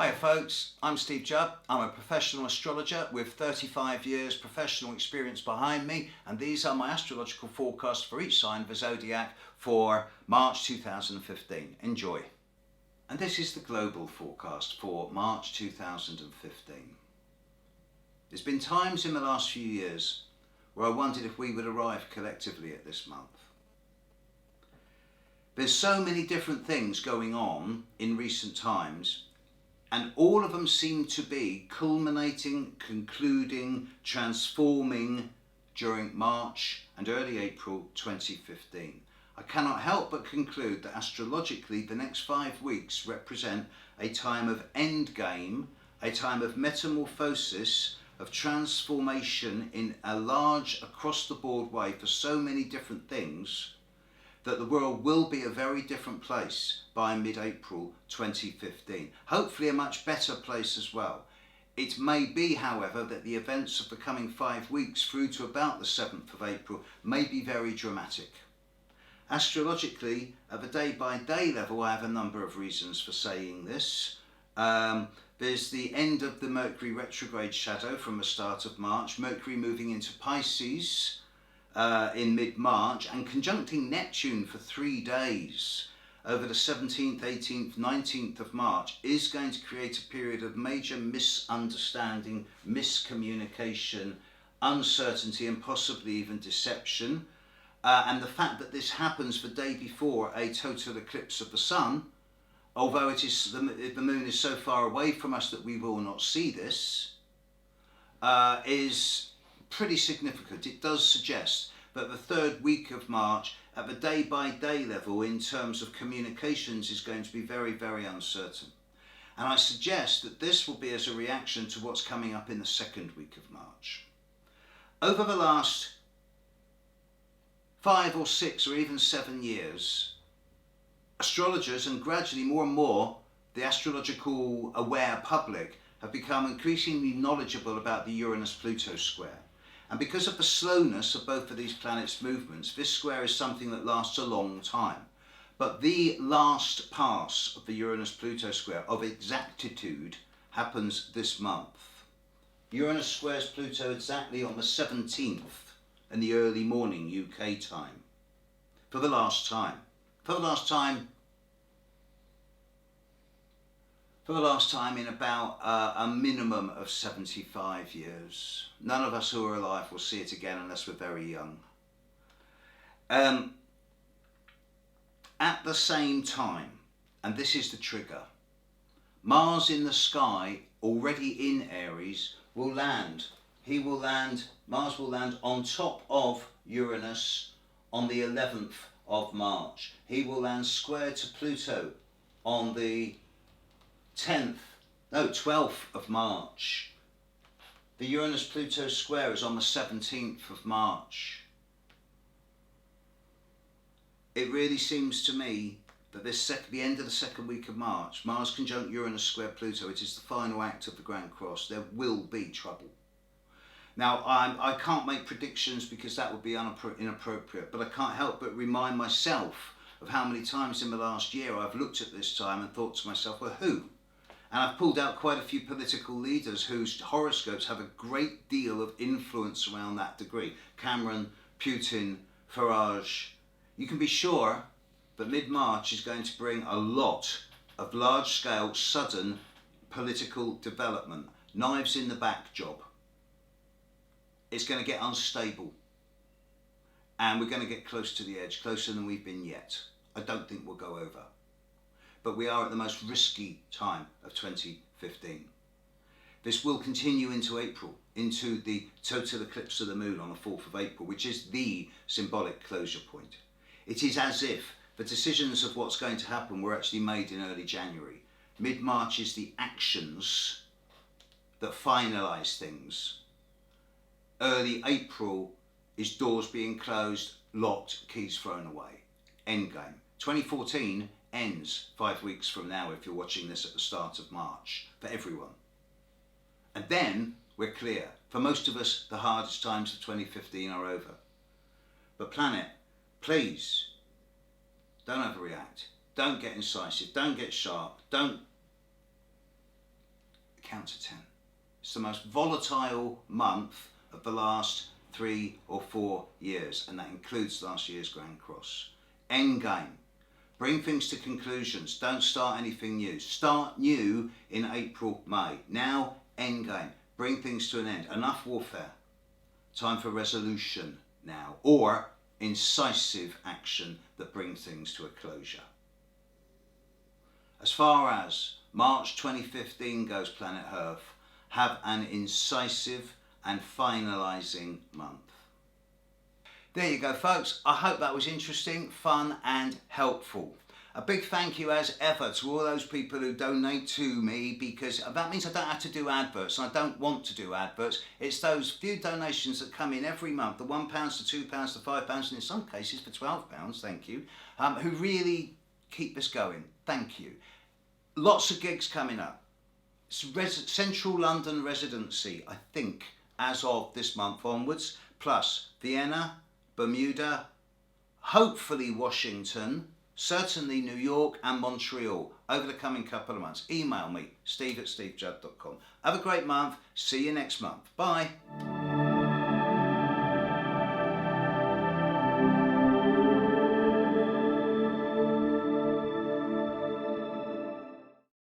Hi folks, I'm Steve Judd. I'm a professional astrologer with 35 years professional experience behind me, and these are my astrological forecasts for each sign of the zodiac for March 2015. Enjoy. And this is the global forecast for March 2015. There's been times in the last few years where I wondered if we would arrive collectively at this month. There's so many different things going on in recent times, and all of them seem to be culminating, concluding, transforming during March and early April 2015. I cannot help but conclude that astrologically the next 5 weeks represent a time of endgame, a time of metamorphosis, of transformation in a large across the board way for so many different things, that the world will be a very different place by mid-April 2015. Hopefully a much better place as well. It may be, however, that the events of the coming 5 weeks through to about the 7th of April may be very dramatic. Astrologically, at the day-by-day level, I have a number of reasons for saying this. There's the end of the Mercury retrograde shadow from the start of March, Mercury moving into Pisces in mid-March and conjuncting Neptune for 3 days over the 17th, 18th, 19th of March is going to create a period of major misunderstanding, miscommunication, uncertainty and possibly even deception. And the fact that this happens the day before a total eclipse of the sun, although it is the moon is so far away from us that we will not see this, is pretty significant. It does suggest that the 3rd week of March at the day-by-day level in terms of communications is going to be very, very uncertain. And I suggest that this will be as a reaction to what's coming up in the 2nd week of March. Over the last 5 or 6 or even 7 years, astrologers and gradually more and more the astrological aware public have become increasingly knowledgeable about the Uranus-Pluto square. And because of the slowness of both of these planets' movements, this square is something that lasts a long time. But the last pass of the Uranus-Pluto square of exactitude happens this month. Uranus squares Pluto exactly on the 17th in the early morning UK time. For the last time. For the last time in about a minimum of 75 years. None of us who are alive will see it again unless we're very young. At the same time, and this is the trigger, Mars in the sky, already in Aries, will land. Mars will land on top of Uranus on the 11th of March. He will land square to Pluto on the 12th of March. The Uranus-Pluto square is on the 17th of March. It really seems to me that the end of the 2nd week of March, Mars conjunct Uranus square Pluto, it is the final act of the Grand Cross. There will be trouble. Now, I can't make predictions because that would be inappropriate, but I can't help but remind myself of how many times in the last year I've looked at this time and thought to myself, well, who? And I've pulled out quite a few political leaders whose horoscopes have a great deal of influence around that degree. Cameron, Putin, Farage. You can be sure that mid-March is going to bring a lot of large-scale, sudden political development. Knives in the back job. It's going to get unstable. And we're going to get close to the edge, closer than we've been yet. I don't think we'll go over. But we are at the most risky time of 2015. This will continue into April, into the total eclipse of the moon on the 4th of April, which is the symbolic closure point. It is as if the decisions of what's going to happen were actually made in early January. Mid-March is the actions that finalise things. Early April is doors being closed, locked, keys thrown away. Endgame. 2014 ends 5 weeks from now if you're watching this at the start of March, for everyone. And then we're clear. For most of us, the hardest times of 2015 are over. But planet, please, don't overreact. Don't get incisive. Don't get sharp. Don't count to 10. It's the most volatile month of the last 3 or 4 years, and that includes last year's Grand Cross. End game. Bring things to conclusions. Don't start anything new. Start new in April, May. Now, end game. Bring things to an end. Enough warfare. Time for resolution now, or incisive action that brings things to a closure. As far as March 2015 goes, Planet Earth, have an incisive and finalising month. There you go, folks. I hope that was interesting, fun and helpful. A big thank you as ever to all those people who donate to me, because that means I don't have to do adverts. I don't want to do adverts. It's those few donations that come in every month, the £1 to £2 to £5 and in some cases for £12, thank you, who really keep this going. Thank you. Lots of gigs coming up. Central London residency, I think, as of this month onwards, plus Vienna, Bermuda, hopefully Washington, certainly New York and Montreal over the coming couple of months. Email me, steve@stevejudd.com. Have a great month. See you next month. Bye.